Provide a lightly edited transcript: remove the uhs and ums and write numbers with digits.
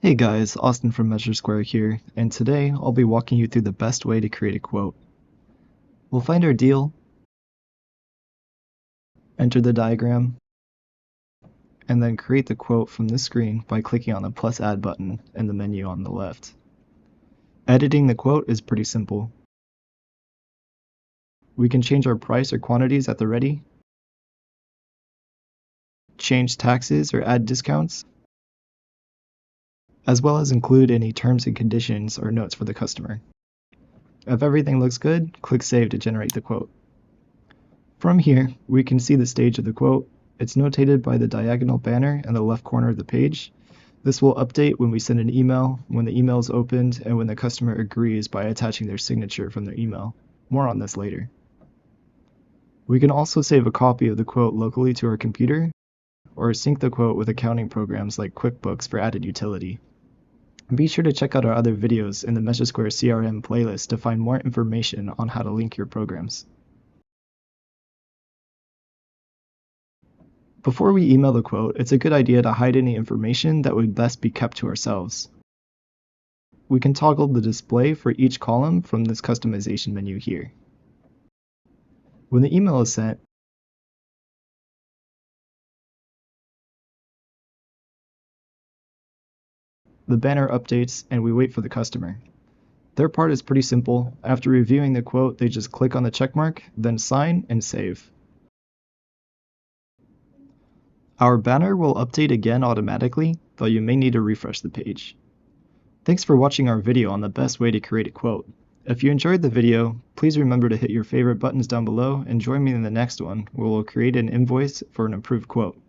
Hey guys, Austin from MeasureSquare here, and today I'll be walking you through the best way to create a quote. We'll find our deal, enter the diagram, and then create the quote from this screen by clicking on the plus add button in the menu on the left. Editing the quote is pretty simple. We can change our price or quantities at the ready, change taxes or add discounts, as well as include any terms and conditions or notes for the customer. If everything looks good, click Save to generate the quote. From here, we can see the stage of the quote. It's notated by the diagonal banner in the left corner of the page. This will update when we send an email, when the email is opened, and when the customer agrees by attaching their signature from their email. More on this later. We can also save a copy of the quote locally to our computer, or sync the quote with accounting programs like QuickBooks for added utility. Be sure to check out our other videos in the MeasureSquare CRM playlist to find more information on how to link your programs. Before we email the quote, it's a good idea to hide any information that would best be kept to ourselves. We can toggle the display for each column from this customization menu here. When the email is sent, the banner updates and we wait for the customer. Their part is pretty simple. After reviewing the quote, they just click on the checkmark, then sign and save. Our banner will update again automatically, though you may need to refresh the page. Thanks for watching our video on the best way to create a quote. If you enjoyed the video, please remember to hit your favorite buttons down below and join me in the next one where we'll create an invoice for an approved quote.